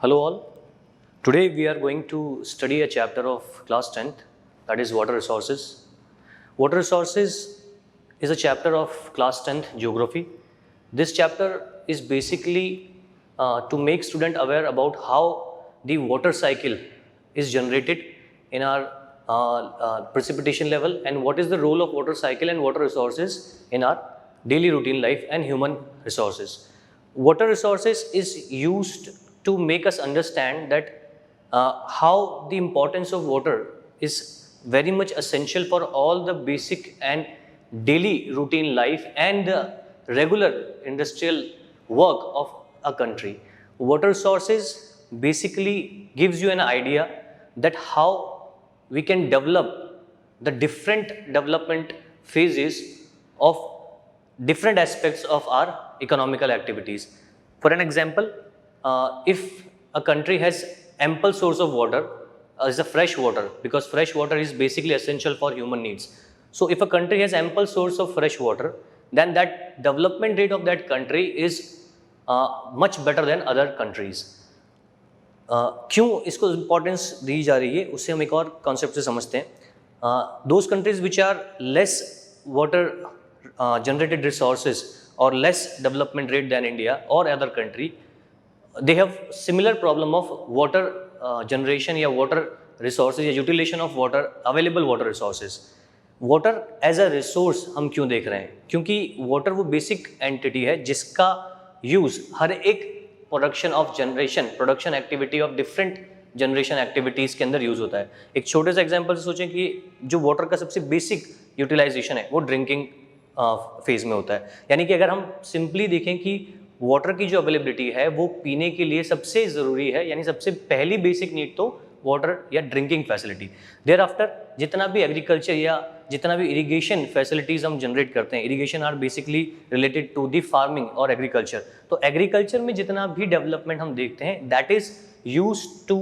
Hello all. Today we are going to study a chapter of class 10th, that is water resources. Water resources is a chapter of class 10th geography. This chapter is basically to make student aware about how the water cycle is generated in our precipitation level and what is the role of water cycle and water resources in our daily routine life and human resources. Water resources is used to make us understand that how the importance of water is very much essential for all the basic and daily routine life and the regular industrial work of a country. Water resources basically gives you an idea that how we can develop the different development phases of different aspects of our economical activities. For an example, if a country has ample source of water, is a fresh water, because fresh water is basically essential for human needs. So if a country has ample source of fresh water, then that development rate of that country is much better than other countries. क्यों इसको importance दी जा रही है उससे हम एक और concept से समझते हैं. Those countries which are less water generated resources or less development rate than India or other country, they have similar problem of water generation या water resources या utilization of water, available water resources. Water as a resource हम क्यों देख रहे हैं? क्योंकि water वो basic entity है जिसका use हर एक production of generation, production activity of different generation activities के अंदर use होता है. एक छोटे से example से सोचें कि जो water का सबसे basic utilization है वो drinking फेज में होता है. यानी कि अगर हम सिंपली देखें कि वाटर की जो अवेलेबिलिटी है वो पीने के लिए सबसे ज़रूरी है, यानी सबसे पहली बेसिक नीड तो वाटर या ड्रिंकिंग फैसिलिटी. देयर आफ्टर जितना भी एग्रीकल्चर या जितना भी इरिगेशन फैसिलिटीज़ हम जनरेट करते हैं, irrigation are basically related to the farming और एग्रीकल्चर. तो एग्रीकल्चर में जितना भी डेवलपमेंट हम देखते हैं that is use to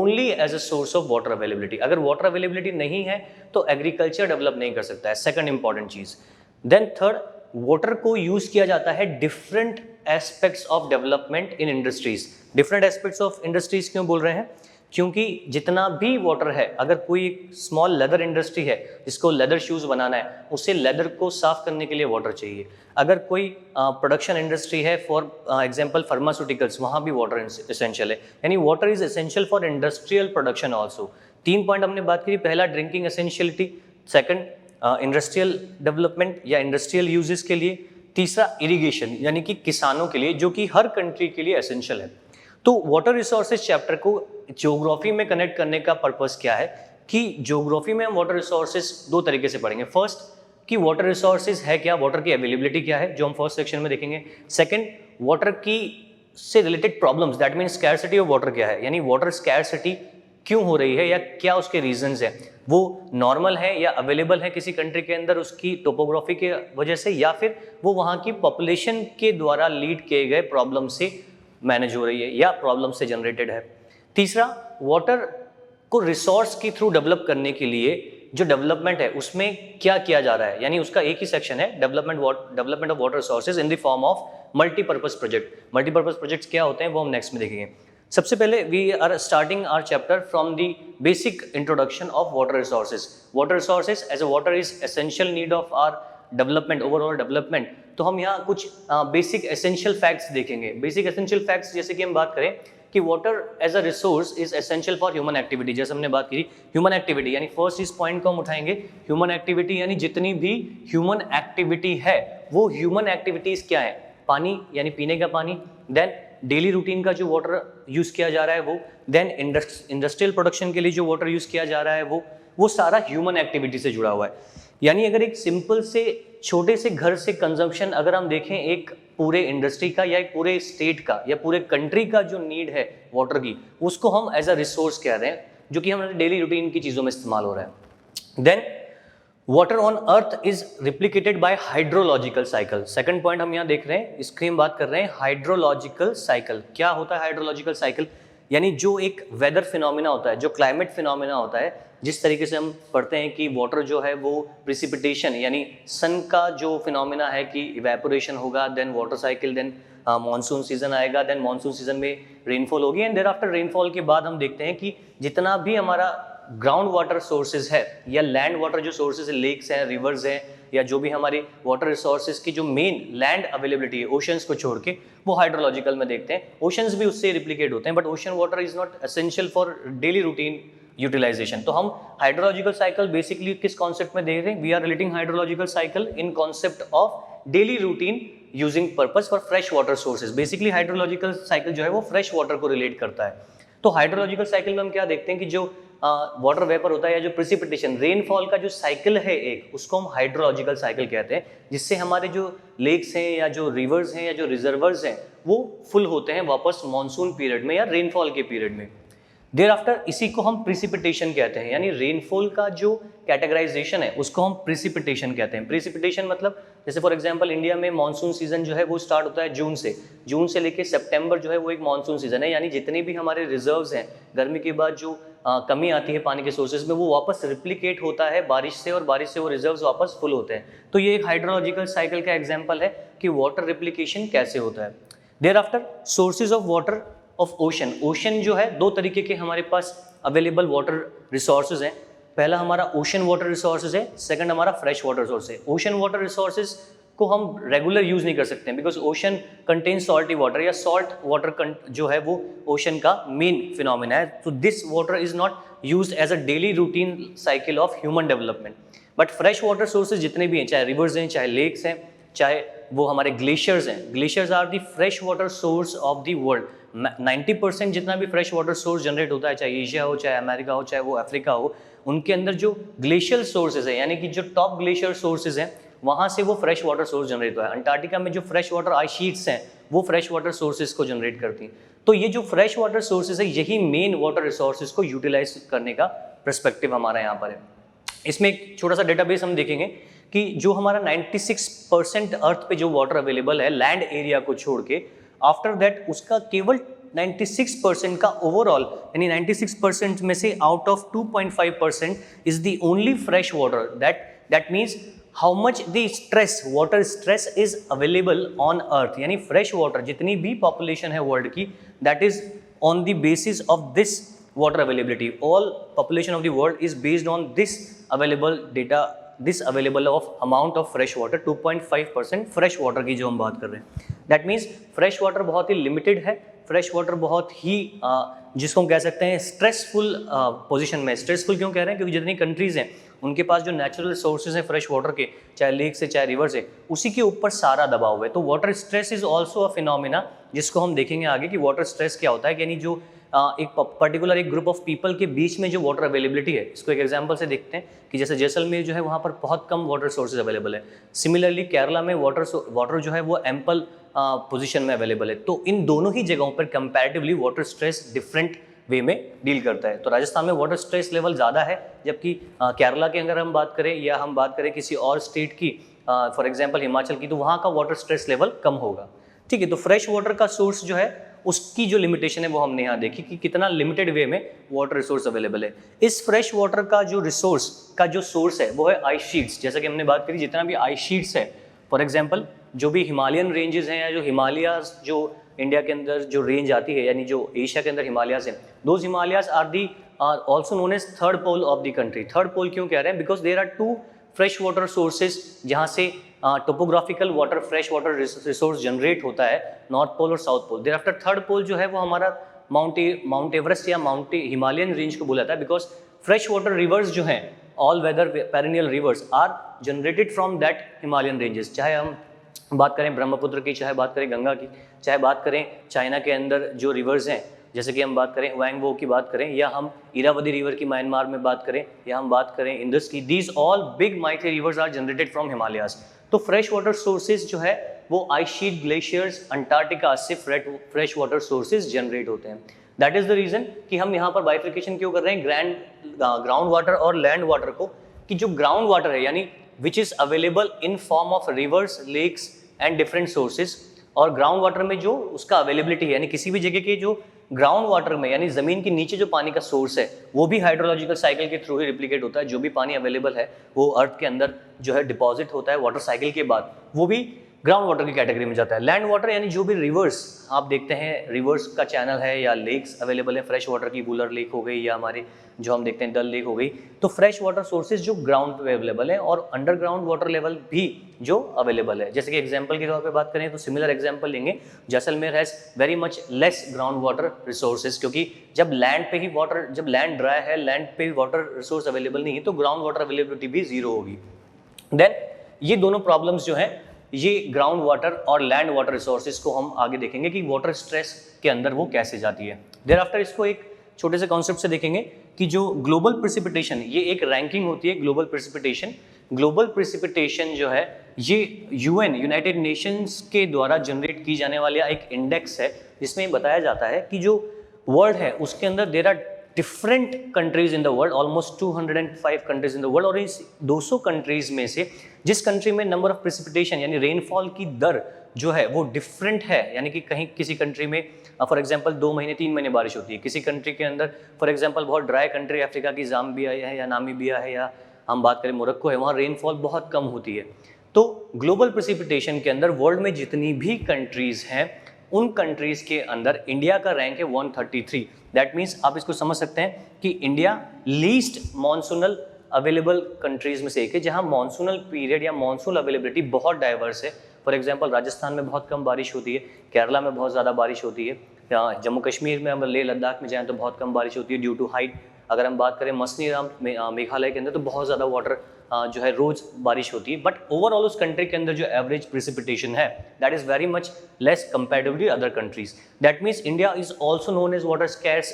only as a source of water availability. अगर वाटर अवेलेबिलिटी नहीं है तो एग्रीकल्चर डेवलप नहीं कर सकता है. सेकंड इंपॉर्टेंट चीज़. देन थर्ड, वाटर को यूज किया जाता है different aspects of development in industries. Different aspects of industries क्यों बोल रहे हैं? क्योंकि जितना भी वाटर है, अगर कोई स्मॉल लेदर इंडस्ट्री है जिसको लेदर शूज़ बनाना है, उसे लेदर को साफ करने के लिए वाटर चाहिए. अगर कोई प्रोडक्शन इंडस्ट्री है फॉर एग्जांपल फार्मास्यूटिकल्स, वहाँ भी वाटर एसेंशियल है. यानी water is essential for industrial production also. 3 point हमने बात करी. पहला drinking essentiality, second industrial development या इंडस्ट्रियल यूजेस के लिए, तीसरा इरिगेशन यानी कि किसानों के लिए, जो कि हर कंट्री के लिए एसेंशियल है. तो वाटर रिसोर्सेज चैप्टर को ज्योग्राफी में कनेक्ट करने का पर्पस क्या है कि ज्योग्राफी में हम वाटर रिसोर्सेज 2 तरीके से पढ़ेंगे. फर्स्ट कि वाटर रिसोर्सेज है क्या, वाटर की अवेलेबिलिटी क्या है, जो हम फर्स्ट सेक्शन में देखेंगे. सेकंड, वाटर की से related problems, that means scarcity of water क्या है, यानी वाटर स्कैरसिटी क्यों हो रही है या क्या उसके रीजंस हैं. वो नॉर्मल है या अवेलेबल है किसी कंट्री के अंदर उसकी टोपोग्राफी के वजह से, या फिर वो वहाँ की पॉपुलेशन के द्वारा लीड किए गए प्रॉब्लम से मैनेज हो रही है या प्रॉब्लम से जनरेटेड है. तीसरा, वाटर को रिसोर्स के थ्रू डेवलप करने के लिए जो डेवलपमेंट है उसमें क्या किया जा रहा है, यानी उसका एक ही सेक्शन है development of water resources in the form of multipurpose project. Multipurpose projects क्या होते हैं वो हम नेक्स्ट में देखेंगे. सबसे पहले we are starting our chapter from the basic introduction of water resources. Water resources as a water is essential need of our development, overall development. तो हम यहाँ कुछ बेसिक एसेंशियल फैक्ट्स देखेंगे. बेसिक एसेंशियल फैक्ट्स जैसे कि हम बात करें कि water as a resource is essential for human activity. जैसे हमने बात की ह्यूमन एक्टिविटी, यानी फर्स्ट इस पॉइंट को हम उठाएंगे. ह्यूमन एक्टिविटी यानी जितनी भी ह्यूमन एक्टिविटी है वो ह्यूमन एक्टिविटीज क्या है? पानी यानी पीने का पानी, देन डेली रूटीन का जो वाटर यूज किया जा रहा है वो, देन इंडस्ट्रियल प्रोडक्शन के लिए जो वाटर यूज किया जा रहा है वो सारा ह्यूमन एक्टिविटी से जुड़ा हुआ है. यानी अगर एक सिंपल से छोटे से घर से कंजम्पशन अगर हम देखें एक पूरे इंडस्ट्री का या एक पूरे स्टेट का या पूरे कंट्री का जो नीड है वाटर की, उसको हम एज अ रिसोर्स कह रहे हैं, जो कि हमारे डेली रूटीन की चीज़ों में इस्तेमाल हो रहा है. Then water on earth is replicated by hydrological cycle. Second point हम यहाँ देख रहे हैं, इसकी हम बात कर रहे हैं हाइड्रोलॉजिकल साइकिल. क्या होता है हाइड्रोलॉजिकल साइकिल? यानी जो एक वेदर फिनोमिना होता है, जो क्लाइमेट फिनोमिना होता है, जिस तरीके से हम पढ़ते हैं कि वाटर जो है वो प्रिसिपिटेशन यानी सन का जो फिनोमिना है कि इवेपोरेशन होगा, then water cycle, then monsoon season आएगा, देन मानसून सीजन में रेनफॉल होगी एंड देयर आफ्टर रेनफॉल के बाद हम देखते हैं कि जितना भी हमारा ग्राउंड वाटर सोर्सेज है या लैंड वाटर जो सोर्सेज है, लेक्स हैं, रिवर्स हैं, या जो भी हमारी वाटर रिसोर्सेज की जो मेन लैंड अवेलेबिलिटी है ओशंस को छोड़ के, वो हाइड्रोलॉजिकल में देखते हैं। ओशंस भी उससे रिप्लिकेट होते हैं, but ocean water is not essential for daily routine utilisation. तो हम हाइड्रोलॉजिकल साइकिल बेसिकली किस कॉन्सेप्ट में देख रहे हैं? We are relating hydrological cycle in concept of daily routine using purpose for fresh water sources. Basically hydrological cycle जो है वो फ्रेश वाटर को रिलेट करता है। तो हाइड्रोलॉजिकल साइकिल में हम क्या देखते हैं कि जो वाटर वेपर होता है या जो प्रिसिपिटेशन रेनफॉल का जो साइकिल है एक, उसको हम हाइड्रोलॉजिकल साइकिल कहते हैं, जिससे हमारे जो लेक्स हैं या जो रिवर्स हैं या जो रिजर्वर्स हैं वो फुल होते हैं वापस मानसून पीरियड में या रेनफॉल के पीरियड में। देयर आफ्टर इसी को हम प्रिसिपिटेशन कहते हैं, यानी रेनफॉल का जो कैटेगराइजेशन है उसको हम प्रिसिपिटेशन कहते हैं। प्रिसिपिटेशन मतलब जैसे फॉर एग्जांपल इंडिया में मानसून सीजन जो है वो स्टार्ट होता है जून से लेके सितंबर जो है वो एक मानसून सीजन है, यानी जितने भी हमारे रिजर्व्स हैं गर्मी के बाद जो कमी आती है पानी के सोर्सेज में वो वापस रिप्लिकेट होता है बारिश से, और बारिश से वो रिजर्व्स वापस फुल होते हैं। तो ये एक हाइड्रोलॉजिकल साइकिल का एग्जाम्पल है कि वाटर रिप्लिकेशन कैसे होता है। Thereafter sources of water of ocean. Ocean जो है दो तरीके के हमारे पास अवेलेबल वाटर रिसोर्सेज हैं। पहला हमारा ओशन वाटर रिसोर्सेज है, सेकंड हमारा फ्रेश वाटर सोर्स है। ओशन वाटर रिसोर्सेज को हम रेगुलर यूज नहीं कर सकते हैं because ocean contain salty water, या सॉल्ट वाटर जो है वो ओशन का मेन फिनोमिना है। तो this water is not used as a daily routine cycle of human development. But fresh water sources जितने भी हैं, चाहे रिवर्स हैं, चाहे लेक्स हैं, चाहे वो हमारे ग्लेशियर्स हैं, glaciers are the fresh water source of the world. 90% जितना भी फ्रेश वाटर सोर्स जनरेट होता है, चाहे एशिया हो, चाहे अमेरिका हो, चाहे वो अफ्रीका हो, उनके अंदर जो ग्लेशियल सोर्सेज है, यानी कि जो टॉप ग्लेशियर सोर्सेज हैं, वहाँ से वो फ्रेश वाटर सोर्स जनरेट हुआ है। अंटार्कटिका में जो फ्रेश वाटर आइस शीट्स हैं वो फ्रेश वाटर सोर्सेज को जनरेट करती हैं। तो ये जो फ्रेश वाटर सोर्सेज है यही मेन वाटर रिसोर्सेज को यूटिलाइज करने का पर्सपेक्टिव हमारा यहाँ पर है। इसमें एक छोटा सा डेटाबेस हम देखेंगे कि जो हमारा 96% अर्थ पे जो वाटर अवेलेबल है लैंड एरिया को छोड़ के, आफ्टर दैट उसका केवल 96% का ओवरऑल, यानी 96% में से out of 2.5% is the only fresh water. That means how much the stress, water stress is available on earth, यानी फ्रेश वाटर जितनी भी पॉपुलेशन है वर्ल्ड की, that is on the basis of this water availability. All population of the world is based on this available data, this available of amount of fresh water, 2.5% fresh water की जो हम बात कर रहे हैं। That means fresh water बहुत ही limited है, fresh water बहुत ही जिसको हम कह सकते हैं स्ट्रेसफुल पोजीशन में। स्ट्रेसफुल क्यों कह रहे हैं? क्योंकि जितनी कंट्रीज हैं उनके पास जो नेचुरल सोर्सेज हैं फ्रेश वाटर के, चाहे लेक से चाहे रिवर से, उसी के ऊपर सारा दबाव है। तो water stress is also a phenomena, जिसको हम देखेंगे आगे कि वाटर स्ट्रेस क्या होता है। यानी जो एक पर्टिकुलर एक ग्रुप ऑफ पीपल के बीच में जो वाटर अवेलेबिलिटी है, इसको एक एग्जांपल से देखते हैं कि जैसे जैसलमेर जो है वहाँ पर बहुत कम वाटर सोर्सेज अवेलेबल है। सिमिलरली केरला में वाटर जो है वो एम्पल पोजीशन में अवेलेबल है। तो इन दोनों ही जगहों पर comparatively water stress different way में डील करता है। तो राजस्थान में वाटर स्ट्रेस लेवल ज़्यादा है, जबकि केरला की अगर हम बात करें या हम बात करें किसी और स्टेट की, फॉर एग्जांपल हिमाचल की, तो वहाँ का वाटर स्ट्रेस लेवल कम होगा। ठीक है, तो फ्रेश वाटर का सोर्स जो है उसकी जो लिमिटेशन है वो हमने यहाँ देखी कि कितना लिमिटेड वे में वाटर रिसोर्स अवेलेबल है। इस फ्रेश वाटर का जो रिसोर्स का जो सोर्स है वो है आइस शीट्स। जैसा कि हमने बात करी, जितना भी आइस शीट्स है, फॉर एग्जांपल जो भी हिमालयन रेंजेस हैं या जो हिमालयाज जो इंडिया के अंदर जो रेंज आती है, यानी जो एशिया के अंदर हिमालयाज हैं, those Himalayas are also known as third pole of the country. Third pole क्यों कह रहे हैं? Because there are two fresh water sources जहाँ से topographical water fresh water resource generate होता है, नॉर्थ पोल और south pole. Thereafter third pole जो है वो हमारा माउंट एवरेस्ट या हिमालयन रेंज को बोला जाता है, बिकॉज फ्रेश वाटर रिवर्स जो हैं, all weather perennial rivers are generated from that Himalayan ranges. चाहे हम बात करें ब्रह्मपुत्र की, चाहे बात करें गंगा की, चाहे बात करें चाइना के अंदर जो रिवर्स हैं, जैसे कि हम बात करें हुआंगबो की बात करें, या हम इरावदी रिवर की म्यांमार में बात करें, या हम बात करें इंडस की, these all big mighty rivers are generated from Himalayas. तो फ्रेश वाटर सोर्सेज जो है वो आइस शीट, ग्लेशियर्स, अंटार्कटिका से फ्रेश वाटर सोर्सेज जनरेट होते हैं। दैट इज द रीजन कि हम यहाँ पर बाइफिकेशन क्यों कर रहे हैं ग्राउंड वाटर और लैंड वाटर को, कि जो ग्राउंड वाटर है यानी which is available in form of rivers, lakes and different sources, और ग्राउंड वाटर में जो उसका अवेलेबिलिटी है, यानी किसी भी जगह के जो ग्राउंड वाटर में यानी जमीन के नीचे जो पानी का सोर्स है वो भी हाइड्रोलॉजिकल साइकिल के थ्रू ही रिप्लिकेट होता है। जो भी पानी अवेलेबल है वो अर्थ के अंदर जो है डिपॉजिट होता है वाटर साइकिल के बाद, वो भी ग्राउंड वाटर की कैटेगरी में जाता है। लैंड वाटर यानी जो भी रिवर्स आप देखते हैं, रिवर्स का चैनल है या लेक्स अवेलेबल है, फ्रेश वाटर की वुलर लेक हो गई या हमारे जो हम देखते हैं डल लेक हो गई, तो फ्रेश वाटर सोर्सेज जो ग्राउंड पे अवेलेबल है और अंडरग्राउंड वाटर लेवल भी जो अवेलेबल है। जैसे कि एग्जांपल के तौर पे बात करें तो सिमिलर एग्जांपल लेंगे, Jaisalmer has very much less ground water resources, क्योंकि जब लैंड पे ही वाटर, जब लैंड ड्राई है, लैंड पे ही वाटर रिसोर्स अवेलेबल नहीं है, तो ग्राउंड वाटर अवेलेबिलिटी भी जीरो होगी। देन ये दोनों प्रॉब्लम्स जो हैं, ये ग्राउंड वाटर और लैंड वाटर रिसोर्सेज को हम आगे देखेंगे कि वाटर स्ट्रेस के अंदर वो कैसे जाती है। देयर आफ्टर इसको एक छोटे से कॉन्सेप्ट से देखेंगे कि जो ग्लोबल प्रेसिपिटेशन, ये एक रैंकिंग होती है ग्लोबल प्रेसिपिटेशन। ग्लोबल प्रेसिपिटेशन जो है ये यूएन, यूनाइटेड नेशंस के द्वारा जनरेट की जाने वाली एक इंडेक्स है, जिसमें बताया जाता है कि जो वर्ल्ड है उसके अंदर there are different countries in the world, almost 205 countries in the world, और इस 200 कंट्रीज में से जिस कंट्री में नंबर ऑफ प्रेसिपिटेशन यानी रेनफॉल की दर जो है वो डिफरेंट है, यानी कि कहीं किसी कंट्री में फॉर एग्जांपल 2 महीने 3 महीने बारिश होती है, किसी कंट्री के अंदर फॉर एग्जांपल बहुत ड्राई कंट्री अफ्रीका की जाम्बिया है या नामीबिया है या हम बात करें मोरक्को है, वहाँ रेनफॉल बहुत कम होती है। तो ग्लोबल प्रेसिपिटेशन के अंदर वर्ल्ड में जितनी भी कंट्रीज हैं उन कंट्रीज के अंदर इंडिया का रैंक है 133। दैट मीन्स आप इसको समझ सकते हैं कि India least monsoonal available countries में से एक है, जहां मॉनसूनल पीरियड या मॉनसून अवेलेबिलिटी बहुत डाइवर्स है। फॉर एग्जांपल राजस्थान में बहुत कम बारिश होती है, केरला में बहुत ज़्यादा बारिश होती है, जम्मू कश्मीर में हम लेह लद्दाख में जाएँ तो बहुत कम बारिश होती है ड्यू टू हाइट। अगर हम बात करें मसनीराम मेघालय के अंदर तो बहुत ज़्यादा वाटर जो है रोज बारिश होती है, बट ओवरऑल उस कंट्री के अंदर जो एवरेज प्रेसिपिटेशन है that is very much less comparatively other countries. That means India is also known as water scarce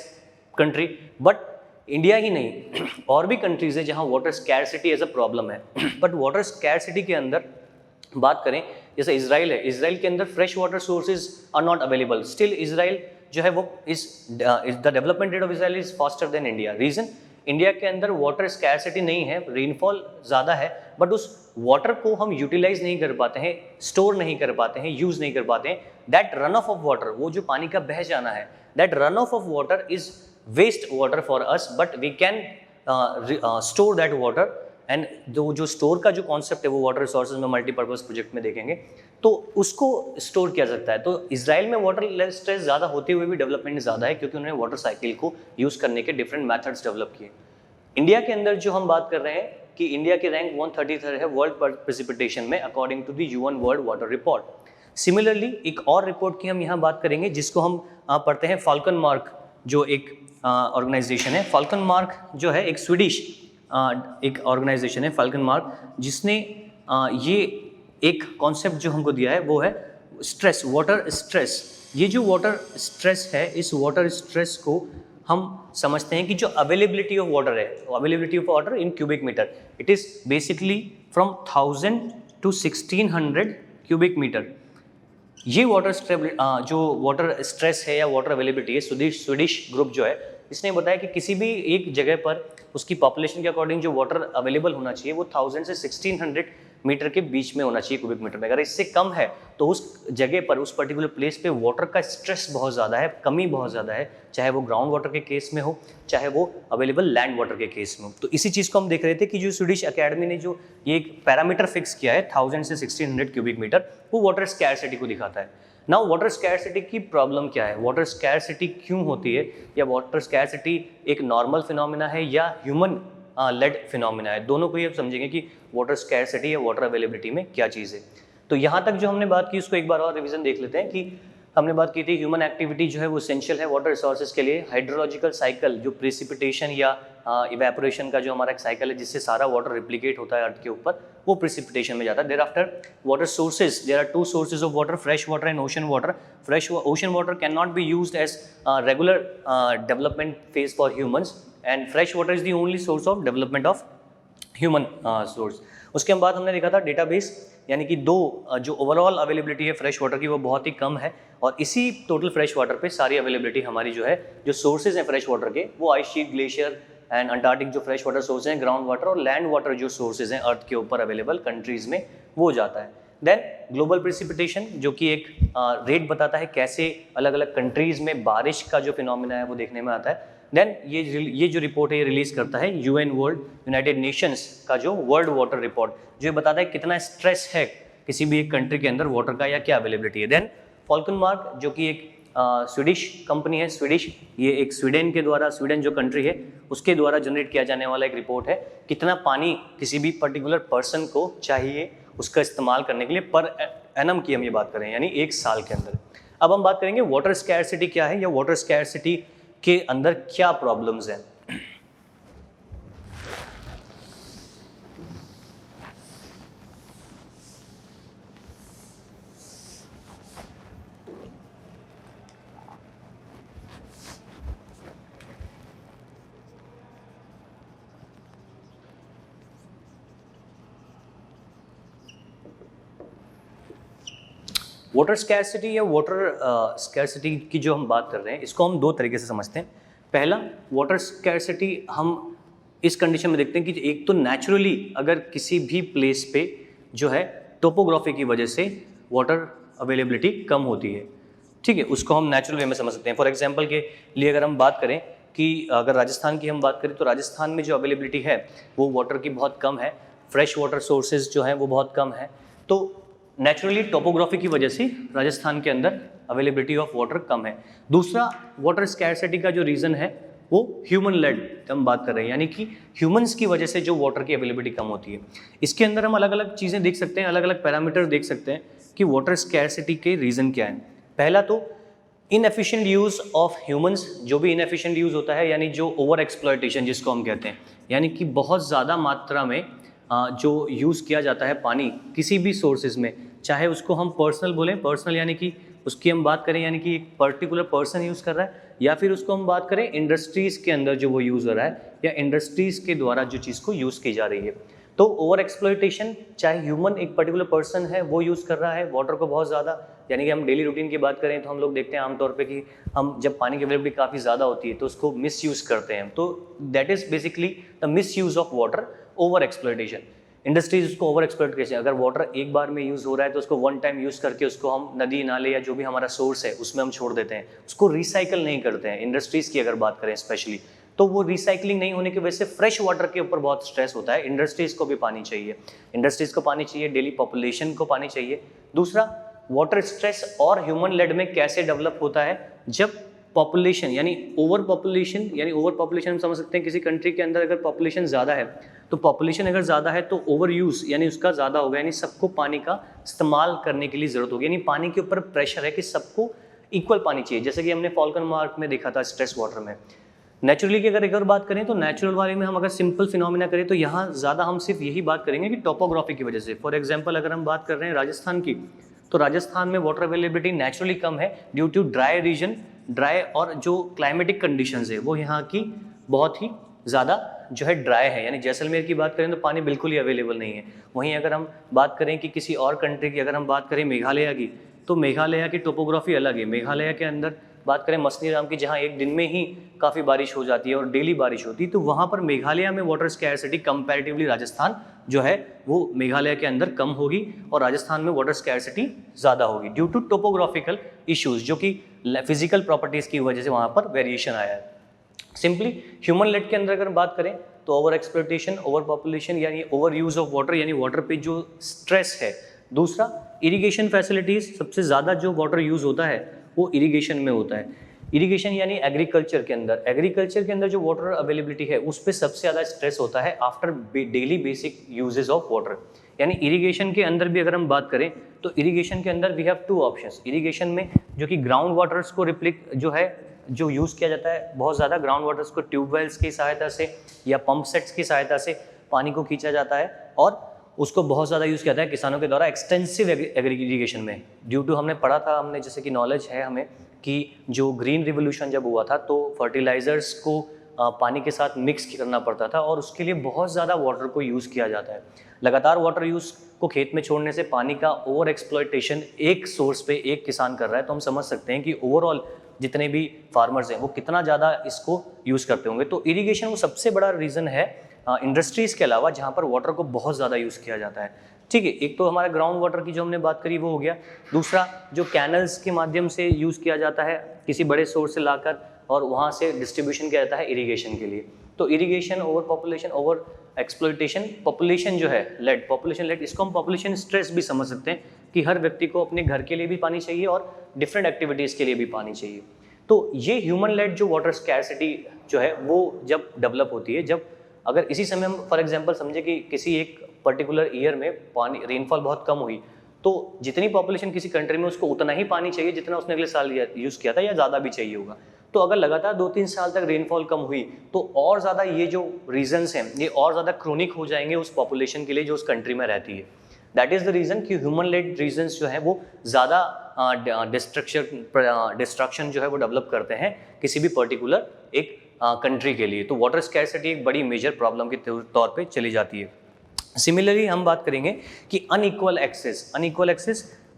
country. But India ही नहीं, और भी कंट्रीज है जहां water scarcity as a problem है। बट वाटर स्कैरसिटी के अंदर बात करें, जैसे इजराइल है, इजराइल के अंदर fresh water sources are not available, still Israel जो है वो the development rate of Israel is faster than India. Reason, India के अंदर वाटर स्कैरसिटी नहीं है, रेनफॉल ज़्यादा है, बट उस वाटर को हम यूटिलाइज नहीं कर पाते हैं, स्टोर नहीं कर पाते हैं, यूज़ नहीं कर पाते हैं। दैट रन ऑफ वाटर, वो जो पानी का बह जाना है, that run off water is waste water for us, but we can store that water. And जो स्टोर का जो कॉन्सेप्ट है वो वाटर रिसोर्सेज में मल्टीपर्पज़ प्रोजेक्ट में देखेंगे, तो उसको स्टोर किया सकता है। तो इजराइल में वाटर स्ट्रेस ज़्यादा होते हुए भी डेवलपमेंट ज़्यादा है, क्योंकि उन्होंने वाटर साइकिल को यूज़ करने के डिफरेंट मेथड्स डेवलप किए। इंडिया के अंदर जो हम बात कर रहे हैं कि इंडिया की रैंक 133 है वर्ल्ड प्रेसिपिटेशन में according to the UN world water report. Similarly एक और रिपोर्ट की हम यहाँ बात करेंगे जिसको हम पढ़ते हैं फाल्कन मार्क, जो एक ऑर्गेनाइजेशन है। फाल्कन मार्क जो है एक स्वीडिश एक ऑर्गेनाइजेशन है फाल्कन मार्क, जिसने ये एक कॉन्सेप्ट जो हमको दिया है वो है स्ट्रेस, वाटर स्ट्रेस। ये जो वाटर स्ट्रेस है, इस वाटर स्ट्रेस को हम समझते हैं कि जो अवेलेबिलिटी ऑफ वाटर है, availability of water in cubic meter, it is basically from 1000 to 1600 cubic meter. ये जो वाटर स्ट्रेस है या वाटर अवेलेबिलिटी है, स्वीडिश ग्रुप जो है इसने बताया कि किसी भी एक जगह पर उसकी पॉपुलेशन के अकॉर्डिंग जो वाटर अवेलेबल होना चाहिए वो 1000 से 1600 मीटर के बीच में होना चाहिए क्यूबिक मीटर में। अगर इससे कम है तो उस जगह पर, उस पर्टिकुलर प्लेस पे वाटर का स्ट्रेस बहुत ज़्यादा है, कमी बहुत ज़्यादा है, चाहे वो ग्राउंड वाटर के केस में हो, चाहे वो अवेलेबल लैंड वाटर के केस में हो। तो इसी चीज़ को हम देख रहे थे कि जो स्वीडिश अकेडमी ने जो ये एक पैरामीटर फिक्स किया है 1000 से 1600 क्यूबिक मीटर, वो वाटर स्कैरसिटी को दिखाता है। नाउ वाटर स्कैरसिटी की प्रॉब्लम क्या है, वाटर स्कैरसिटी क्यों होती है, या वाटर स्कैरसिटी एक नॉर्मल फिनोमिना है या ह्यूमन लेड फिनोमिना है, दोनों को ही आप समझेंगे कि वाटर स्कैरसिटी या वाटर अवेलेबिलिटी में क्या चीज़ है। तो यहाँ तक जो हमने बात की उसको एक बार और रिवीजन देख लेते हैं कि हमने बात की थी ह्यूमन एक्टिविटी जो है वो एसेंशियल है वाटर रिसोर्सेज के लिए। हाइड्रोलॉजिकल साइकिल, जो प्रेसिपिटेशन या इवेपोरेशन का जो हमारा एक साइकिल है जिससे सारा वाटर रिप्लिकेट होता है अर्थ के ऊपर, वो प्रेसिपिटेशन में जाता है। Thereafter water sources, there are 2 sources of water, fresh water and ocean water. Fresh ocean water can not be used as regular development phase for humans, and fresh water is the only source of development of human source. उसके बाद हमने देखा था database, यानी कि जो overall availability है fresh water की वो बहुत ही कम है, और इसी टोटल फ्रेश वाटर पे सारी अवेलेबिलिटी हमारी जो है, जो सोर्सेज हैं फ्रेश वाटर के, वो ice sheet, glacier and Antarctic जो फ्रेश वाटर सोर्स हैं, ग्राउंड वाटर और लैंड वाटर जो सोर्सेज हैं अर्थ के ऊपर अवेलेबल कंट्रीज में, वो जाता है। देन ग्लोबल प्रेसिपिटेशन जो कि एक रेट बताता है कैसे अलग अलग कंट्रीज में बारिश का जो फिनोमिना है वो देखने में आता है। देन ये जो रिपोर्ट है ये रिलीज करता है यूएन वर्ल्ड यूनाइटेड नेशंस का जो वर्ल्ड वाटर रिपोर्ट, जो ये बताता है कितना स्ट्रेस है किसी भी एक कंट्री के अंदर वाटर का या क्या अवेलेबिलिटी है। देन फॉल्कनमार्क जो कि एक स्वीडिश कंपनी है, स्वीडिश, ये एक स्वीडन के द्वारा, स्वीडन जो कंट्री है उसके द्वारा जनरेट किया जाने वाला एक रिपोर्ट है कितना पानी किसी भी पर्टिकुलर पर्सन को चाहिए उसका इस्तेमाल करने के लिए पर एनम की हम ये बात करें यानी एक साल के अंदर। अब हम बात करेंगे वाटर स्कैरसिटी क्या है या वाटर स्कैरसिटी के अंदर क्या प्रॉब्लम्स हैं। वाटर स्कैरसिटी या वाटर स्कैरसिटी की जो हम बात कर रहे हैं इसको हम दो तरीके से समझते हैं। पहला, वाटर स्कैरसिटी हम इस कंडीशन में देखते हैं कि एक तो नेचुरली अगर किसी भी प्लेस पे जो है टोपोग्राफी की वजह से वाटर अवेलेबिलिटी कम होती है, ठीक है, उसको हम नेचुरल वे में समझ सकते हैं। फॉर एग्जांपल के लिए अगर हम बात करें कि अगर राजस्थान की हम बात करें तो राजस्थान में जो अवेलेबिलिटी है वो वाटर की बहुत कम है, फ्रेश वाटर सोर्सेज जो हैं वो बहुत कम है, तो नेचुरली टोपोग्राफी की वजह से राजस्थान के अंदर अवेलेबिलिटी ऑफ वाटर कम है। दूसरा वाटर स्कैरसिटी का जो रीज़न है वो ह्यूमन लेड हम बात कर रहे हैं, यानी कि ह्यूमंस की वजह से जो वाटर की अवेलेबिलिटी कम होती है। इसके अंदर हम अलग अलग चीज़ें देख सकते हैं, अलग अलग पैरामीटर देख सकते हैं कि वाटर स्कैरसिटी के रीज़न क्या है। पहला तो इनएफिशिएंट यूज़ ऑफ ह्यूमंस, जो भी इनएफिशिएंट यूज़ होता है यानी जो ओवर एक्सप्लॉयटेशन जिसको हम कहते हैं, यानी कि बहुत ज़्यादा मात्रा में जो यूज़ किया जाता है पानी किसी भी सोर्सेज में, चाहे उसको हम पर्सनल बोलें, पर्सनल यानी कि उसकी हम बात करें यानी कि एक पर्टिकुलर पर्सन यूज़ कर रहा है, या फिर उसको हम बात करें इंडस्ट्रीज़ के अंदर जो वो यूज़ हो रहा है या इंडस्ट्रीज़ के द्वारा जो चीज़ को यूज़ की जा रही है। तो ओवर एक्सप्लॉयटेशन, चाहे ह्यूमन एक पर्टिकुलर पर्सन है वो यूज़ कर रहा है वाटर को बहुत ज़्यादा, यानी कि हम डेली रूटीन की बात करें तो हम लोग देखते हैं आमतौर पे कि हम जब पानी की अवेलेबिलिटी काफ़ी ज़्यादा होती है तो उसको मिस यूज़ करते हैं, तो that is basically the miss use of water, over exploitation. Industries उसको ओवर एक्सप्लॉइट कैसे, अगर वाटर एक बार में यूज़ हो रहा है तो उसको वन टाइम यूज़ करके उसको हम नदी नाले या जो भी हमारा सोर्स है उसमें हम छोड़ देते हैं, उसको रिसाइकल नहीं करते हैं। इंडस्ट्रीज़ की अगर बात करें स्पेशली, तो वो रिसाइकलिंग नहीं होने की वजह से फ्रेश वाटर के ऊपर बहुत स्ट्रेस होता है। इंडस्ट्रीज़ को भी पानी चाहिए, इंडस्ट्रीज़ को पानी चाहिए, डेली पॉपुलेशन को पानी चाहिए। दूसरा, वाटर स्ट्रेस और ह्यूमन लेड में कैसे डेवलप होता है, जब पॉपुलेशन यानी ओवर पॉपुलेशन हम समझ सकते हैं किसी कंट्री के अंदर अगर पॉपुलेशन ज़्यादा है तो पॉपुलेशन अगर ज़्यादा है तो ओवर यूज़ यानी उसका ज़्यादा होगा, यानी सबको पानी का इस्तेमाल करने के लिए ज़रूरत होगी, यानी पानी के ऊपर प्रेशर है कि सबको इक्वल पानी चाहिए, जैसे कि हमने फॉल्कनमार्क में देखा था स्ट्रेस वाटर में। नेचुरली की अगर एक और बात करें तो नेचुरल वाले में हम अगर सिंपल फिनोमिना करें तो यहाँ ज़्यादा हम सिर्फ यही बात करेंगे कि टोपोग्राफी की वजह से। फॉर एग्जाम्पल अगर हम बात कर रहे हैं राजस्थान की, तो राजस्थान में वाटर अवेलेबिलिटी नेचुरली कम है due to dry region, dry और जो क्लाइमेटिक कंडीशंस है वो यहाँ की बहुत ही ज़्यादा जो है ड्राई है, यानी जैसलमेर की बात करें तो पानी बिल्कुल ही अवेलेबल नहीं है। वहीं अगर हम बात करें कि किसी और कंट्री की, अगर हम बात करें मेघालय की, तो मेघालय की टोपोग्राफी अलग है। मेघालय के अंदर बात करें मसनीराम की, जहाँ एक दिन में ही काफ़ी बारिश हो जाती है और डेली बारिश होती है, तो वहाँ पर मेघालय में वाटर स्कैरसिटी कंपैरेटिवली राजस्थान जो है वो मेघालय के अंदर कम होगी और राजस्थान में वाटर स्कैरसिटी ज़्यादा होगी ड्यू टू टोपोग्राफिकल इश्यूज, जो कि फिजिकल प्रॉपर्टीज़ की वजह से वहाँ पर वेरिएशन आया है। सिंपली ह्यूमन लेड के अंदर अगर बात करें तो ओवर एक्सप्लॉयटेशन, ओवर पॉपुलेशन यानी ओवर यूज ऑफ वाटर, यानी वाटर पे जो स्ट्रेस है। दूसरा, इरिगेशन फैसिलिटीज़, सबसे ज़्यादा जो वाटर यूज़ होता है वो इरिगेशन में होता है। इरिगेशन यानी एग्रीकल्चर के अंदर, एग्रीकल्चर के अंदर जो वाटर अवेलेबिलिटी है उस पर सबसे ज़्यादा स्ट्रेस होता है after daily basic uses of water. यानी इरिगेशन के अंदर भी अगर हम बात करें तो इरिगेशन के अंदर we have two options. Irrigation में जो कि ग्राउंड वाटर्स को जो यूज़ किया जाता है बहुत ज़्यादा, ग्राउंड वाटर्स को ट्यूबवेल्स की सहायता से या पंप सेट्स की सहायता से पानी को खींचा जाता है और उसको बहुत ज़्यादा यूज़ किया जाता है किसानों के द्वारा एक्सटेंसिव इरिगेशन में। ड्यू टू हमने पढ़ा था, हमने जैसे कि नॉलेज है हमें कि जो ग्रीन रिवोल्यूशन जब हुआ था तो फर्टिलाइज़र्स को पानी के साथ मिक्स करना पड़ता था और उसके लिए बहुत ज़्यादा वाटर को यूज़ किया जाता है। लगातार वाटर यूज़ को खेत में छोड़ने से पानी का ओवर एक्सप्लॉयटेशन एक सोर्स पे एक किसान कर रहा है, तो हम समझ सकते हैं कि ओवरऑल जितने भी फार्मर्स हैं वो कितना ज़्यादा इसको यूज़ करते होंगे। तो इरिगेशन वो सबसे बड़ा रीज़न है इंडस्ट्रीज़ के अलावा जहाँ पर वाटर को बहुत ज़्यादा यूज़ किया जाता है। ठीक है, एक तो हमारा ग्राउंड वाटर की जो हमने बात करी वो हो गया। दूसरा जो कैनल्स के माध्यम से यूज़ किया जाता है किसी बड़े सोर्स से लाकर और वहाँ से डिस्ट्रीब्यूशन किया जाता है इरिगेशन के लिए। तो irrigation, over population, over exploitation, population जो है लेड, पॉपुलेशन लेड, इसको हम पॉपुलेशन स्ट्रेस भी समझ सकते हैं कि हर व्यक्ति को अपने घर के लिए भी पानी चाहिए और डिफरेंट एक्टिविटीज़ के लिए भी पानी चाहिए। तो ये ह्यूमन लेड जो वाटर स्कैरसिटी जो है वो जब डेवलप होती है, जब अगर इसी समय हम फॉर एग्जांपल समझे कि किसी एक पर्टिकुलर ईयर में पानी रेनफॉल बहुत कम हुई, तो जितनी पॉपुलेशन किसी कंट्री में उसको उतना ही पानी चाहिए जितना उसने अगले साल यूज़ किया था या ज़्यादा भी चाहिए होगा। तो अगर लगातार 2-3 साल तक रेनफॉल कम हुई तो और ज़्यादा ये जो रीजंस हैं ये और ज़्यादा क्रोनिक हो जाएंगे उस पॉपुलेशन के लिए जो उस कंट्री में रहती है। दैट इज़ द रीज़न कि ह्यूमन लेड रीजंस जो है वो ज़्यादा डिस्ट्रक्शन जो है वो डेवलप करते हैं किसी भी पर्टिकुलर एक कंट्री के लिए। तो वाटर स्कैरसिटी एक बड़ी मेजर प्रॉब्लम के तौर पे चली जाती है। सिमिलरली हम बात करेंगे कि अनइक्वल एक्सेस।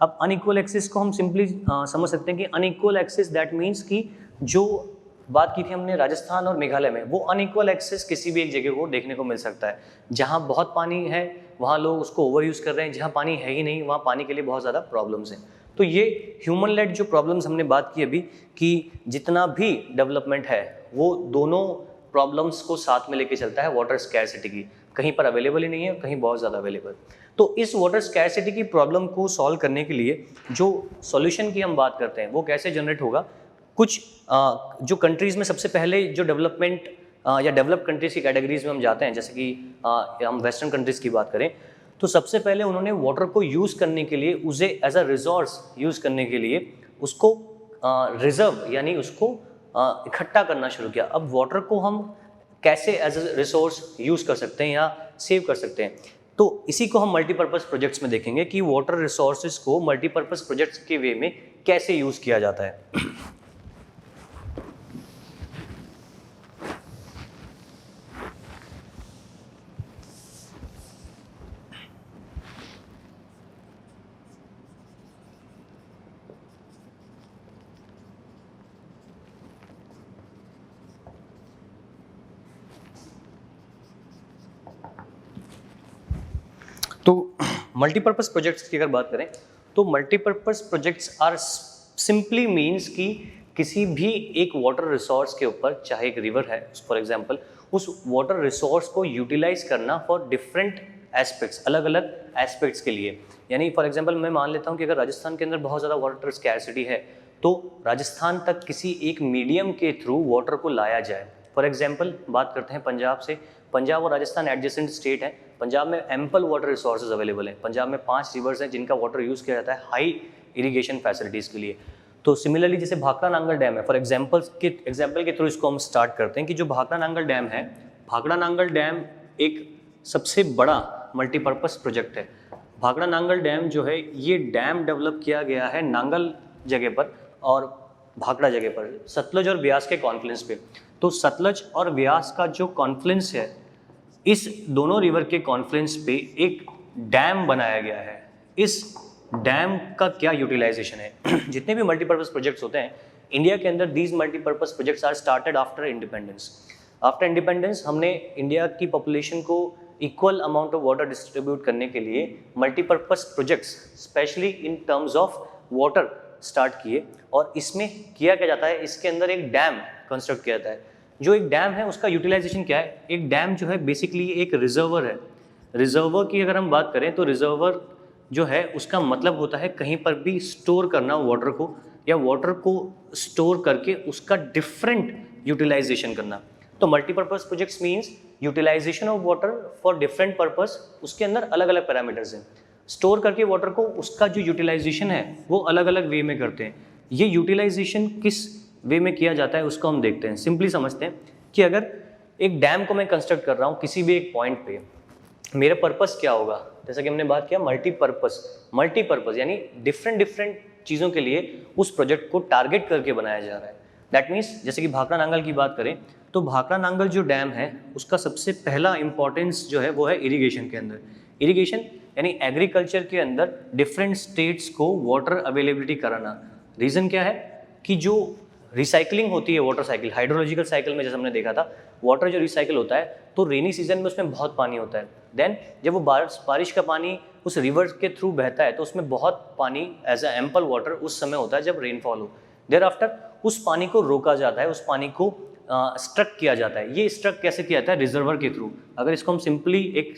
अब अनइक्वल एक्सेस को हम सिंपली समझ सकते हैं कि अनइक्वल एक्सेस दैट मीन्स कि जो बात की थी हमने राजस्थान और मेघालय में, वो अनइक्वल एक्सेस किसी भी एक जगह को देखने को मिल सकता है। जहाँ बहुत पानी है वहाँ लोग उसको ओवर यूज़ कर रहे हैं, जहाँ पानी है ही नहीं वहाँ पानी के लिए बहुत ज़्यादा प्रॉब्लम्स हैं। तो ये ह्यूमन लेड जो प्रॉब्लम्स हमने बात की अभी कि जितना भी डेवलपमेंट है वो दोनों प्रॉब्लम्स को साथ में लेके चलता है वाटर स्कैरसिटी की। कहीं पर अवेलेबल ही नहीं है, कहीं बहुत ज़्यादा अवेलेबल। तो इस वाटर स्कैरसिटी की प्रॉब्लम को सॉल्व करने के लिए जो सॉल्यूशन की हम बात करते हैं वो कैसे जनरेट होगा। कुछ जो कंट्रीज़ में सबसे पहले जो डेवलपमेंट या डेवलप्ड कंट्रीज़ की कैटेगरीज में हम जाते हैं, जैसे कि हम वेस्टर्न कंट्रीज़ की बात करें तो सबसे पहले उन्होंने वाटर को यूज़ करने के लिए, उसे एज अ रिसोर्स यूज़ करने के लिए उसको रिजर्व यानी उसको इकट्ठा करना शुरू किया। अब वाटर को हम कैसे एज अ रिसोर्स यूज़ कर सकते हैं या सेव कर सकते हैं, तो इसी को हम मल्टीपर्पज़ प्रोजेक्ट्स में देखेंगे कि वाटर रिसोर्सेज को मल्टीपर्पज़ प्रोजेक्ट्स के वे में कैसे यूज़ किया जाता है। तो मल्टीपर्पज़ प्रोजेक्ट्स की अगर बात करें तो multipurpose projects are simply means कि किसी भी एक वाटर रिसोर्स के ऊपर, चाहे एक रिवर है फॉर एग्जांपल, उस वाटर रिसोर्स को यूटिलाइज करना फॉर डिफरेंट एस्पेक्ट्स, अलग अलग एस्पेक्ट्स के लिए। यानी फॉर एग्जांपल मैं मान लेता हूँ कि अगर राजस्थान के अंदर बहुत ज़्यादा वाटर स्कैरसिटी है तो राजस्थान तक किसी एक मीडियम के थ्रू वाटर को लाया जाए। फॉर एग्जांपल बात करते हैं पंजाब से। पंजाब और राजस्थान एडजेसेंट स्टेट है। पंजाब में एम्पल वाटर रिसोर्सेज अवेलेबल हैं। पंजाब में 5 रिवर्स हैं जिनका वाटर यूज़ किया जाता है हाई इरिगेशन फैसिलिटीज़ के लिए। तो सिमिलरली जैसे भाखड़ा नांगल डैम है, फॉर एग्जांपल के थ्रू इसको हम स्टार्ट करते हैं कि जो भाखड़ा नांगल डैम है, भाखड़ा नांगल डैम एक सबसे बड़ा मल्टीपर्पज़ प्रोजेक्ट है। भाखड़ा नांगल डैम जो है ये डैम डेवलप किया गया है नांगल जगह पर और भाखड़ा जगह पर, सतलज और ब्यास के कॉन्फ्लुएंस पे। तो सतलज और ब्यास का जो कॉन्फ्लुएंस है, इस दोनों रिवर के कॉन्फ्लुएंस पे एक डैम बनाया गया है। इस डैम का क्या यूटिलाइजेशन है जितने भी मल्टीपर्पज़ प्रोजेक्ट्स होते हैं इंडिया के अंदर, these multipurpose projects are started after independence. After independence हमने इंडिया की पॉपुलेशन को equal amount of water distribute करने के लिए multipurpose projects specially in terms of water start किए। और इसमें किया क्या जाता है, इसके अंदर एक डैम कंस्ट्रक्ट किया जाता है। जो एक डैम है उसका यूटिलाइजेशन क्या है, एक डैम जो है बेसिकली एक रिजर्वर है। रिजर्वर की अगर हम बात करें तो रिजर्वर जो है उसका मतलब होता है कहीं पर भी स्टोर करना वाटर को, या वाटर को स्टोर करके उसका डिफरेंट यूटिलाइजेशन करना। तो multipurpose projects means utilization of water for different purpose. उसके अंदर अलग अलग पैरामीटर्स हैं। स्टोर करके वाटर को उसका जो यूटिलाइजेशन है वो अलग अलग वे में करते हैं। ये यूटिलाइजेशन किस वे में किया जाता है उसको हम देखते हैं। सिंपली समझते हैं कि अगर एक डैम को मैं कंस्ट्रक्ट कर रहा हूँ किसी भी एक पॉइंट पे, मेरा पर्पस क्या होगा, जैसा कि हमने बात किया मल्टीपर्पस यानी डिफरेंट चीज़ों के लिए उस प्रोजेक्ट को टारगेट करके बनाया जा रहा है। दैट मीन्स जैसे कि भाखड़ा नांगल की बात करें तो भाखड़ा नांगल जो डैम है उसका सबसे पहला इंपॉर्टेंस जो है वो है इरिगेशन के अंदर। इरिगेशन यानी एग्रीकल्चर के अंदर डिफरेंट स्टेट्स को वाटर अवेलेबिलिटी कराना। रीज़न क्या है कि जो रिसाइकलिंग होती है वाटर साइकिल, हाइड्रोलॉजिकल साइकिल में जैसे हमने देखा था, वाटर जो रिसाइकिल होता है तो रेनी सीजन में उसमें बहुत पानी होता है। देन जब वो बारिश का पानी उस रिवर के थ्रू बहता है तो उसमें बहुत पानी एज अ एम्पल वाटर उस समय होता है जब रेनफॉल हो। देयर आफ्टर उस पानी को रोका जाता है, उस पानी को स्ट्रक किया जाता है। ये स्ट्रक कैसे किया जाता है? रिजर्वर के थ्रू। अगर इसको हम सिंपली एक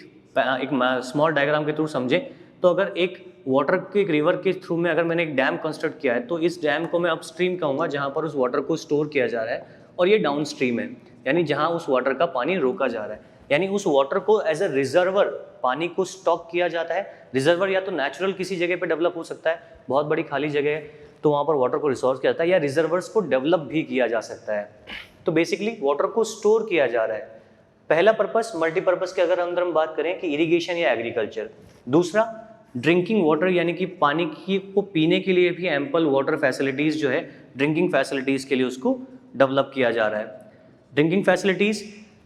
स्मॉल डायग्राम के थ्रू समझें तो अगर एक वाटर के एक रिवर के थ्रू में अगर मैंने एक डैम कंस्ट्रक्ट किया है तो इस डैम को मैं अपस्ट्रीम कहूँगा, जहाँ पर उस वाटर को स्टोर किया जा रहा है, और ये डाउन स्ट्रीम है यानी जहाँ उस वाटर का पानी रोका जा रहा है, यानी उस वाटर को एज अ रिजर्वर पानी को स्टॉक किया जाता है। रिजर्वर या तो नेचुरल किसी जगह पे डेवलप हो सकता है, बहुत बड़ी खाली जगह है तो वहाँ पर वाटर को रिसोर्स किया जाता है, या रिजर्वर्स को डेवलप भी किया जा सकता है। तो बेसिकली वाटर को स्टोर किया जा रहा है। पहला पर्पस मल्टीपर्पस के अगर अंदर हम बात करें कि इरिगेशन या एग्रीकल्चर। दूसरा ड्रिंकिंग वाटर यानी कि पानी की को पीने के लिए भी एम्पल वाटर फैसिलिटीज़ जो है ड्रिंकिंग फैसिलिटीज़ के लिए उसको डेवलप किया जा रहा है। Drinking facilities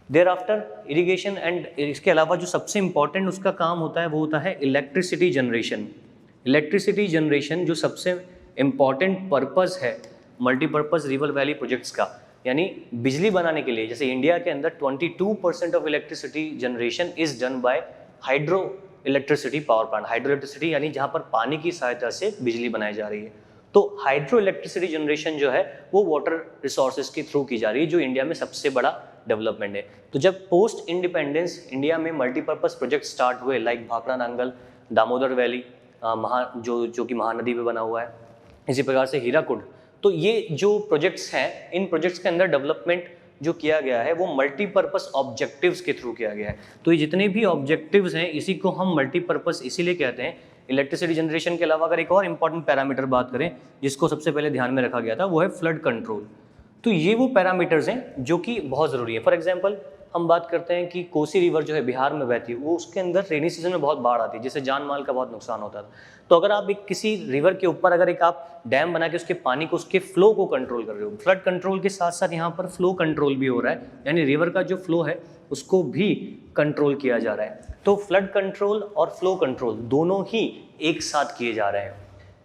thereafter irrigation and इसके अलावा जो सबसे इंपॉर्टेंट उसका काम होता है वो होता है इलेक्ट्रिसिटी जनरेशन। इलेक्ट्रिसिटी जनरेशन जो सबसे इम्पॉर्टेंट पर्पस है मल्टीपर्पज़ रिवर वैली प्रोजेक्ट्स का, यानी बिजली बनाने के लिए। जैसे इंडिया के अंदर 22% of electricity generation is done by hydro electricity power plant. Hydro electricity यानी जहाँ पर पानी की सहायता से बिजली बनाई जा रही है। तो हाइड्रो इलेक्ट्रिसिटी जनरेशन जो है वो वाटर रिसोर्सेज के थ्रू की जा रही है, जो इंडिया में सबसे बड़ा डेवलपमेंट है। तो जब पोस्ट इंडिपेंडेंस इंडिया में मल्टीपर्पज़ प्रोजेक्ट स्टार्ट हुए लाइक भाखड़ा नांगल, दामोदर वैली जो कि महानदी पे बना हुआ है, इसी प्रकार से हीराकुड, तो ये जो प्रोजेक्ट्स हैं इन प्रोजेक्ट्स के अंदर डेवलपमेंट जो किया गया है वो मल्टीपर्पज़ ऑब्जेक्टिव्स के थ्रू किया गया है। तो ये जितने भी ऑब्जेक्टिव्स हैं इसी को हम मल्टीपर्पज़ इसीलिए कहते हैं। इलेक्ट्रिसिटी जनरेशन के अलावा अगर एक और इंपॉर्टेंट पैरामीटर बात करें जिसको सबसे पहले ध्यान में रखा गया था वो है फ्लड कंट्रोल। तो ये वो पैरामीटर्स हैं जो कि बहुत ज़रूरी है। फॉर एग्जांपल हम बात करते हैं कि कोसी रिवर जो है बिहार में बहती है, वो उसके अंदर रेनी सीजन में बहुत बाढ़ आती है जिससे जान माल का बहुत नुकसान होता था। तो अगर आप एक किसी रिवर के ऊपर अगर एक आप डैम बना के उसके पानी को उसके फ्लो को कंट्रोल कर रहे हो, फ्लड कंट्रोल के साथ साथ यहाँ पर फ्लो कंट्रोल भी हो रहा है, यानी रिवर का जो फ्लो है उसको भी कंट्रोल किया जा रहा है। तो फ्लड कंट्रोल और फ्लो कंट्रोल दोनों ही एक साथ किए जा रहे हैं।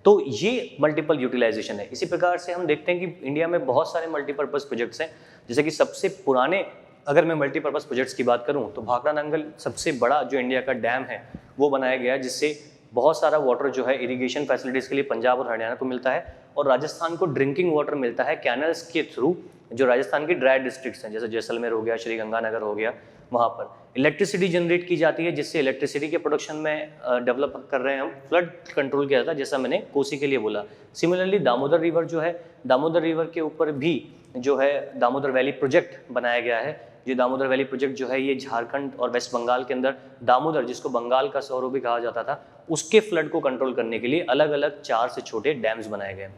तो ये मल्टीपल यूटिलाइजेशन है। इसी प्रकार से हम देखते हैं कि इंडिया में बहुत सारे मल्टीपर्पज़ प्रोजेक्ट्स हैं, जैसे कि सबसे पुराने अगर मैं मल्टीपर्पज़ प्रोजेक्ट्स की बात करूं तो भाखड़ा नांगल सबसे बड़ा जो इंडिया का डैम है वो बनाया गया है, जिससे बहुत सारा वाटर जो है इरिगेशन फैसिलिटीज़ के लिए पंजाब और हरियाणा को मिलता है, और राजस्थान को ड्रिंकिंग वाटर मिलता है कैनल्स के थ्रू, जो राजस्थान की ड्राई डिस्ट्रिक्ट्स हैं जैसे जैसलमेर हो गया, श्री गंगानगर हो गया, वहाँ पर इलेक्ट्रिसिटी जनरेट की जाती है जिससे इलेक्ट्रिसिटी के प्रोडक्शन में डेवलप कर रहे हैं हम। फ्लड कंट्रोल किया जाता है जैसा मैंने कोसी के लिए बोला। सिमिलरली दामोदर रिवर जो है, दामोदर रिवर के ऊपर भी जो है दामोदर वैली प्रोजेक्ट बनाया गया है। ये दामोदर वैली प्रोजेक्ट जो है ये झारखंड और वेस्ट बंगाल के अंदर दामोदर, जिसको बंगाल का सौर भी कहा जाता था, उसके फ्लड को कंट्रोल करने के लिए अलग अलग 4 से छोटे डैम्स बनाए गए।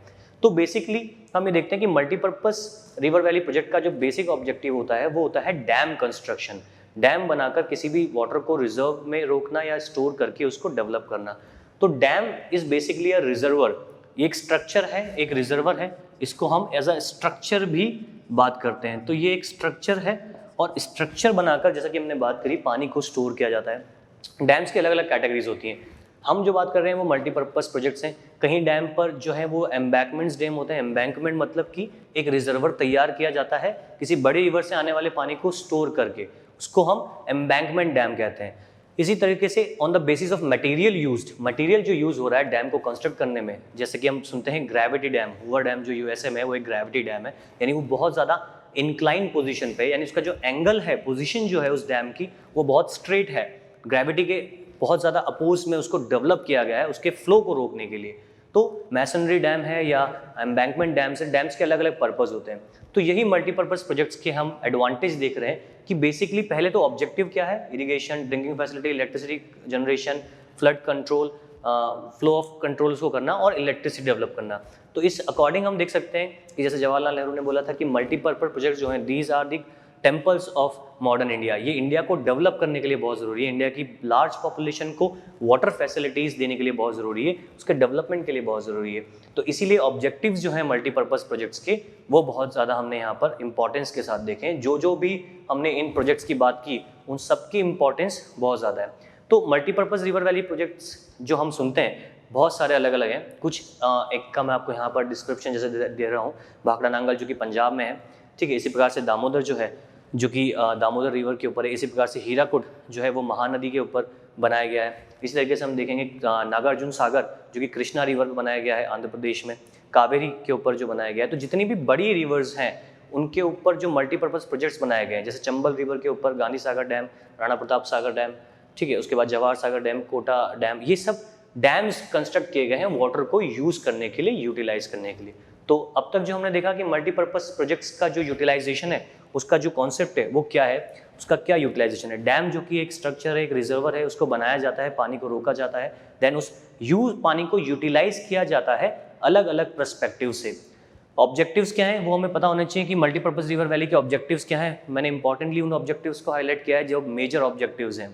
तो बेसिकली हम ये देखते हैं कि मल्टीपर्पज़ रिवर वैली प्रोजेक्ट का जो बेसिक ऑब्जेक्टिव होता है वो होता है डैम कंस्ट्रक्शन। डैम बनाकर किसी भी वाटर को रिजर्व में रोकना या स्टोर करके उसको डेवलप करना। तो dam is basically a reservoir, एक स्ट्रक्चर है, एक रिजर्वर है, इसको हम एज अ स्ट्रक्चर भी बात करते हैं। तो ये एक स्ट्रक्चर है और स्ट्रक्चर बनाकर जैसा कि हमने बात करी पानी को स्टोर किया जाता है। डैम्स की अलग अलग कैटेगरीज होती हैं। हम जो बात कर रहे हैं वो मल्टीपर्पज़ प्रोजेक्ट्स हैं। कहीं डैम पर जो है वो एम्बैंकमेंट्स डैम होते हैं। एम्बैंकमेंट मतलब कि एक रिजर्वर तैयार किया जाता है किसी बड़े रिवर से आने वाले पानी को स्टोर करके, उसको हम एम्बैंकमेंट डैम कहते हैं। इसी तरीके से on the basis of material used, material जो यूज़ हो रहा है डैम को कंस्ट्रक्ट करने में, जैसे कि हम सुनते हैं ग्रेविटी डैम, हुआ डैम जो यूएसए में है वो एक ग्रेविटी डैम है, यानी वो बहुत ज़्यादा इंक्लाइन पोजीशन पे, यानी उसका जो एंगल है, पोजीशन जो है उस डैम की वो बहुत स्ट्रेट है, ग्रेविटी के बहुत ज़्यादा अपोज में उसको डेवलप किया गया है उसके फ्लो को रोकने के लिए। तो मैसनरी डैम है या एम्बैंकमेंट डैम्स है, डैम्स के अलग अलग पर्पज़ होते हैं। तो यही मल्टीपर्पज़ प्रोजेक्ट्स के हम एडवांटेज देख रहे हैं कि बेसिकली पहले तो ऑब्जेक्टिव क्या है, irrigation, drinking facility, electricity generation, flood control, flow of controls को करना और इलेक्ट्रिसिटी डेवलप करना। तो इस अकॉर्डिंग हम देख सकते हैं कि जैसे जवाहरलाल नेहरू ने बोला था कि मल्टीपर्पज़ प्रोजेक्ट्स जो हैं these are the temples of modern India. ये इंडिया को डेवलप करने के लिए बहुत ज़रूरी है, इंडिया की लार्ज पॉपुलेशन को वाटर फैसिलिटीज़ देने के लिए बहुत ज़रूरी है, उसके डेवलपमेंट के लिए बहुत ज़रूरी है। तो इसीलिए ऑब्जेक्टिव्स जो हैं मल्टीपर्पज़ प्रोजेक्ट्स के वो बहुत ज़्यादा हमने यहाँ पर इंपॉर्टेंस के साथ देखे हैं। जो भी हमने इन प्रोजेक्ट्स की बात की उन सब की इंपॉर्टेंस बहुत ज़्यादा है। तो मल्टीपर्पज़ रिवर वैली प्रोजेक्ट्स जो हम सुनते हैं बहुत सारे अलग अलग हैं। कुछ एक का मैं आपको यहाँ पर डिस्क्रिप्शन जैसे दे रहा हूँ, भाखड़ा नांगल जो कि पंजाब में है, ठीक है। इसी प्रकार से दामोदर जो है, जो कि दामोदर रिवर के ऊपर है। इसी प्रकार से हीराकुड जो है वो महानदी के ऊपर बनाया गया है। इसी तरीके से हम देखेंगे नागार्जुन सागर जो कि कृष्णा रिवर पर बनाया गया है आंध्र प्रदेश में, कावेरी के ऊपर जो बनाया गया है। तो जितनी भी बड़ी रिवर्स हैं उनके ऊपर जो मल्टीपर्पज़ प्रोजेक्ट्स बनाए गए हैं, जैसे चंबल रिवर के ऊपर गांधी सागर डैम, राणा प्रताप सागर डैम, ठीक है, उसके बाद जवाहर सागर डैम, कोटा डैम, ये सब डैम्स कंस्ट्रक्ट किए गए हैं वाटर को यूज़ करने के लिए, यूटिलाइज करने के लिए। तो अब तक जो हमने देखा कि मल्टीपर्पज़ प्रोजेक्ट्स का जो यूटिलाइजेशन है, उसका जो कॉन्सेप्ट है वो क्या है, उसका क्या यूटिलाइजेशन है। डैम जो कि एक स्ट्रक्चर है, एक रिजर्वर है, उसको बनाया जाता है, पानी को रोका जाता है, देन उस पानी को यूटिलाइज किया जाता है अलग अलग पर्सपेक्टिव से। ऑब्जेक्टिव्स क्या हैं वो हमें पता होने चाहिए कि मल्टीपर्पज़ रिवर वैली के ऑब्जेक्टिव्स क्या हैं। मैंने इंपॉर्टेंटली उन ऑब्जेक्टिव्स को हाईलाइट किया है जो मेजर ऑब्जेक्टिव्स हैं,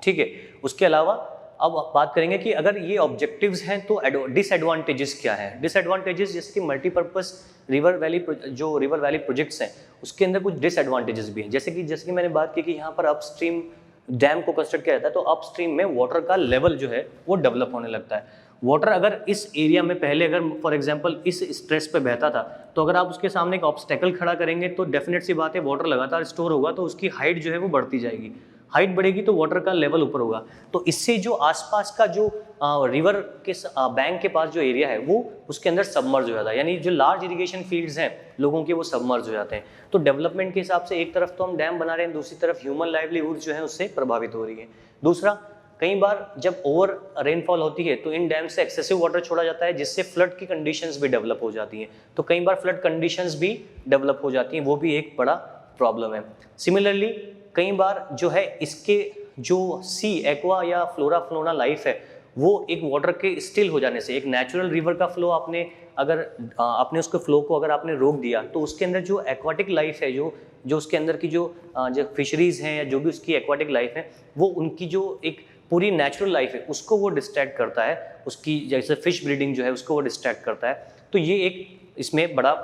ठीक है। उसके अलावा अब बात करेंगे कि अगर ये ऑब्जेक्टिव्स हैं तो डिसएडवांटेजेस क्या हैं। डिसएडवांटेजेस जैसे कि मल्टीपर्पज़ रिवर वैली प्रोजेक्ट्स हैं उसके अंदर कुछ डिसएडवांटेजेस भी हैं। जैसे कि मैंने बात की कि यहाँ पर अपस्ट्रीम डैम को कंस्ट्रक्ट किया जाता है तो अपस्ट्रीम में वाटर का लेवल जो है वो डेवलप होने लगता है। वाटर अगर इस एरिया में पहले अगर फॉर एग्जांपल इस स्ट्रेस पे बहता था तो अगर आप उसके सामने एक ऑब्स्टेकल खड़ा करेंगे तो डेफिनेट सी बात है वाटर लगातार स्टोर होगा तो उसकी हाइट जो है वो बढ़ती जाएगी। हाइट बढ़ेगी तो वाटर का लेवल ऊपर होगा। तो इससे जो आसपास का जो रिवर के बैंक के पास जो एरिया है वो उसके अंदर सबमर्ज हो जाता है, यानी जो लार्ज इरिगेशन फील्ड्स हैं लोगों के वो सबमर्ज हो जाते हैं। तो डेवलपमेंट के हिसाब से एक तरफ तो हम डैम बना रहे हैं, दूसरी तरफ ह्यूमन लाइवलीहुड जो है उससे प्रभावित हो रही है। दूसरा, कई बार जब ओवर रेनफॉल होती है तो इन डैम से एक्सेसिव वाटर छोड़ा जाता है जिससे फ्लड की कंडीशंस भी डेवलप हो जाती हैं। तो कई बार फ्लड कंडीशंस भी डेवलप हो जाती हैं, वो भी एक बड़ा प्रॉब्लम है। सिमिलरली कई बार जो है इसके जो सी एक्वा या फ्लोरा फ्लोरा लाइफ है वो एक वाटर के स्टिल हो जाने से, एक नेचुरल रिवर का फ्लो आपने उसके फ्लो को अगर आपने रोक दिया तो उसके अंदर जो एक्वाटिक लाइफ है, जो उसके अंदर की जो फिशरीज हैं या जो भी उसकी एक्वाटिक लाइफ है वो उनकी जो एक पूरी नेचुरल लाइफ है उसको वो डिस्ट्रैक्ट करता है, उसकी जैसे फिश ब्रीडिंग जो है उसको वो डिस्ट्रैक्ट करता है। तो ये एक इसमें बड़ा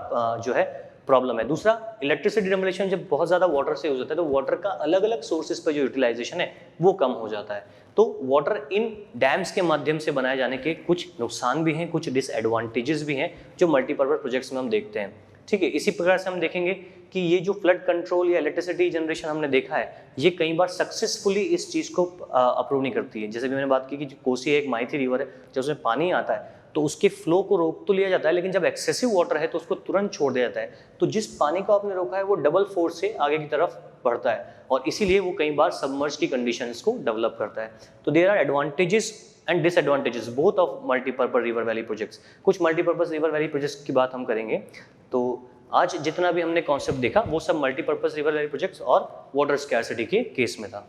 जो है प्रॉब्लम है। दूसरा, इलेक्ट्रिसिटी जनरेशन जब बहुत ज़्यादा वाटर से यूज होता है तो वाटर का अलग अलग सोर्सेज पर जो यूटिलाइजेशन है वो कम हो जाता है। तो वाटर इन डैम्स के माध्यम से बनाए जाने के कुछ नुकसान भी हैं, कुछ डिसएडवांटेजेस भी हैं जो मल्टीपर्पज़ प्रोजेक्ट्स में हम देखते हैं, ठीक है। इसी प्रकार से हम देखेंगे कि ये जो फ्लड कंट्रोल या इलेक्ट्रिसिटी जनरेशन हमने देखा है ये कई बार सक्सेसफुली इस चीज़ को अप्रूव नहीं करती है। जैसे भी मैंने बात की कि जो कोसी एक माइथी रिवर है, जब उसमें पानी आता है तो उसके फ्लो को रोक तो लिया जाता है लेकिन जब एक्सेसिव वाटर है तो उसको तुरंत छोड़ दिया जाता है। तो जिस पानी को आपने रोका है वो डबल फोर्स से आगे की तरफ बढ़ता है और इसीलिए वो कई बार सबमर्ज की कंडीशंस को डेवलप करता है। तो there are advantages and disadvantages both of multipurpose river valley projects. कुछ मल्टीपर्पज़ रिवर वैली प्रोजेक्ट्स की बात हम करेंगे। तो आज जितना भी हमने कॉन्सेप्ट देखा वो सब मल्टीपर्पज़ रिवर वैली प्रोजेक्ट्स और वाटर स्कैर्सिटी के केस में था।